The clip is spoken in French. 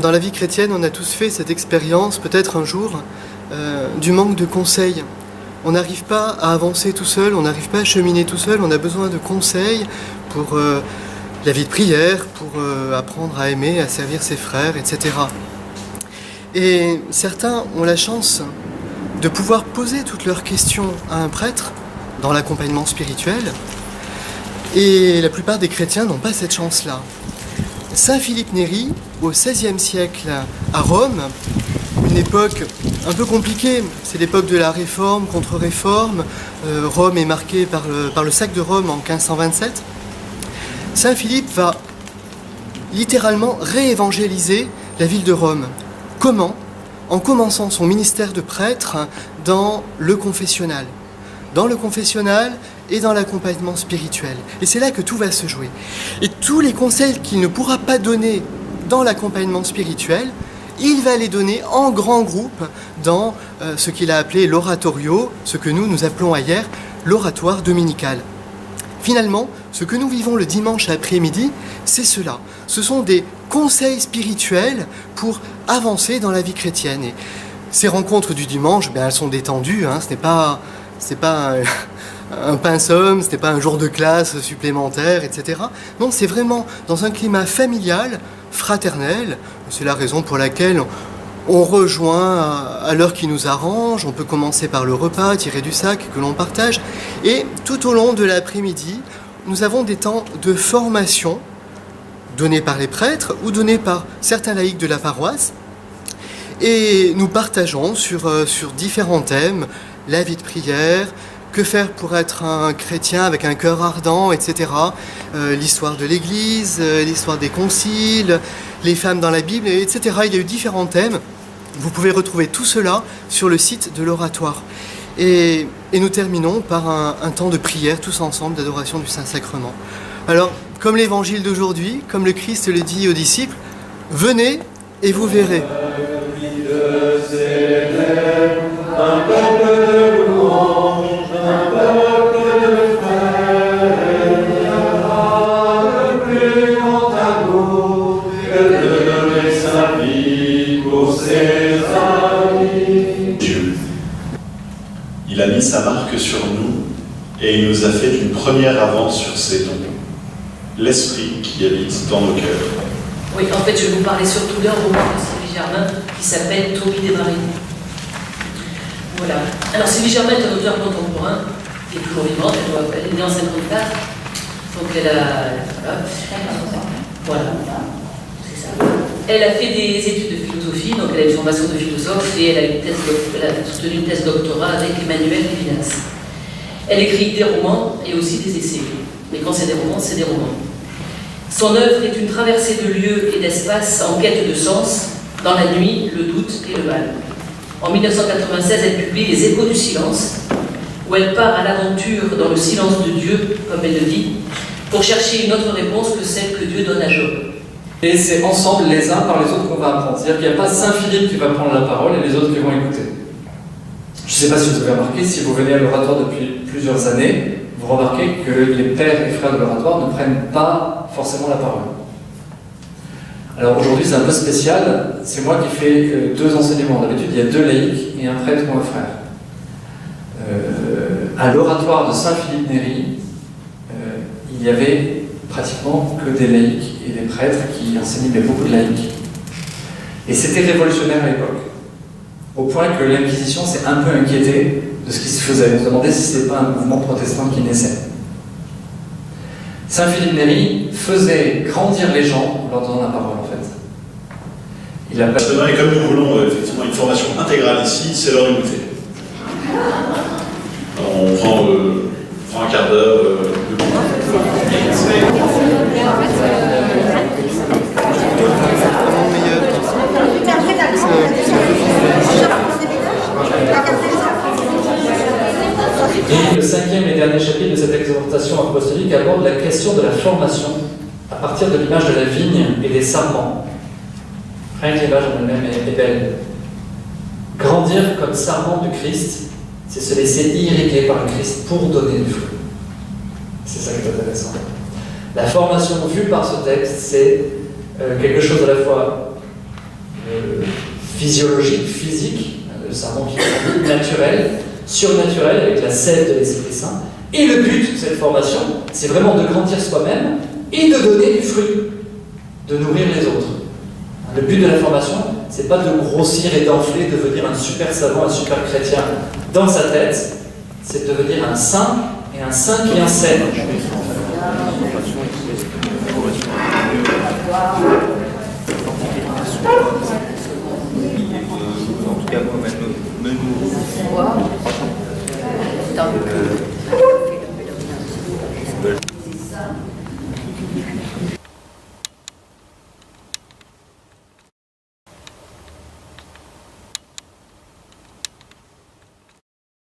Dans la vie chrétienne, on a tous fait cette expérience, peut-être un jour, du manque de conseils. On n'arrive pas à avancer tout seul, on n'arrive pas à cheminer tout seul, on a besoin de conseils pour la vie de prière, pour apprendre à aimer, à servir ses frères, etc. Et certains ont la chance de pouvoir poser toutes leurs questions à un prêtre dans l'accompagnement spirituel, et la plupart des chrétiens n'ont pas cette chance-là. Saint Philippe Néri, au XVIe siècle à Rome, une époque un peu compliquée, c'est l'époque de la Réforme, contre-réforme, Rome est marquée par le sac de Rome en 1527. Saint Philippe va littéralement réévangéliser la ville de Rome. Comment ? En commençant son ministère de prêtre dans le confessionnal. Dans le confessionnal et dans l'accompagnement spirituel. Et c'est là que tout va se jouer. Et tous les conseils qu'il ne pourra pas donner dans l'accompagnement spirituel, il va les donner en grand groupe dans ce qu'il a appelé l'oratorio, ce que nous appelons ailleurs l'oratoire dominical. Finalement, ce que nous vivons le dimanche après-midi, c'est cela. Ce sont des conseils spirituels pour avancer dans la vie chrétienne. Et ces rencontres du dimanche, elles sont détendues, ce n'est pas un pensum, ce n'est pas un jour de classe supplémentaire, etc. Non, c'est vraiment dans un climat familial, fraternel. C'est la raison pour laquelle on rejoint à l'heure qui nous arrange. On peut commencer par le repas tiré du sac que l'on partage. Et tout au long de l'après-midi, nous avons des temps de formation donnés par les prêtres ou donnés par certains laïcs de la paroisse. Et nous partageons sur différents thèmes, la vie de prière, que faire pour être un chrétien avec un cœur ardent, etc. L'histoire de l'Église, l'histoire des conciles, les femmes dans la Bible, etc. Il y a eu différents thèmes. Vous pouvez retrouver tout cela sur le site de l'oratoire. Et nous terminons par un temps de prière tous ensemble, d'adoration du Saint-Sacrement. Alors, comme l'Évangile d'aujourd'hui, comme le Christ le dit aux disciples, venez et vous verrez. Un peuple de louange, un peuple de frères, il y aura de plus grand amour que de donner sa vie pour ses amis. Dieu, il a mis sa marque sur nous et il nous a fait une première avance sur ses dons, l'Esprit qui habite dans nos cœurs. Oui, en fait, je vais vous parler surtout d'un roman de Sylvie Germain qui s'appelle Tobie des Marines. Voilà. Alors, Sylvie Germain est un auteur contemporain, qui est toujours vivante, elle est née en 54, donc elle a. Voilà. C'est ça. Elle a fait des études de philosophie, donc elle a une formation de philosophe et elle a soutenu une thèse doctorat avec Emmanuel Levinas. Elle écrit des romans et aussi des essais. Mais quand c'est des romans, c'est des romans. Son œuvre est une traversée de lieux et d'espaces en quête de sens, dans la nuit, le doute et le mal. En 1996, elle publie Les Échos du silence, où elle part à l'aventure dans le silence de Dieu, comme elle le dit, pour chercher une autre réponse que celle que Dieu donne à Job. Et c'est ensemble, les uns par les autres, qu'on va apprendre. C'est-à-dire qu'il n'y a pas Saint Philippe qui va prendre la parole et les autres qui vont écouter. Je ne sais pas si vous avez remarqué, si vous venez à l'oratoire depuis plusieurs années, vous remarquez que les pères et frères de l'oratoire ne prennent pas forcément la parole. Alors aujourd'hui c'est un peu spécial, c'est moi qui fais deux enseignements. D'habitude il y a deux laïcs et un prêtre ou un frère. À l'oratoire de Saint Philippe Néri, il y avait pratiquement que des laïcs et des prêtres qui enseignaient, mais beaucoup de laïcs. Et c'était révolutionnaire à l'époque, au point que l'Inquisition s'est un peu inquiétée de ce qui se faisait. On se demandait si ce n'était pas un mouvement protestant qui naissait. Saint Philippe Néri faisait grandir les gens en leur donnant la parole, en fait. Il a pas... Et comme nous voulons effectivement une formation intégrale ici, c'est l'heure d'écouter. On prend un quart d'heure de Et le cinquième et dernier chapitre de cette exhortation apostolique aborde la question de la formation à partir de l'image de la vigne et des sarments. Rien que l'image en elle-même est belle. Grandir comme sarment du Christ, c'est se laisser irriguer par le Christ pour donner du fruit. C'est ça qui est intéressant. La formation vue par ce texte, c'est quelque chose à la fois physiologique, physique, le savon qui est naturel, surnaturel, avec la sève de l'Esprit Saint. Et le but de cette formation, c'est vraiment de grandir soi-même et de donner du fruit, de nourrir les autres. Le but de la formation, c'est pas de grossir et d'enfler, de devenir un super savant, un super chrétien dans sa tête, c'est de devenir un saint et un saint qui enseigne. En tout cas, moi, me nourrir.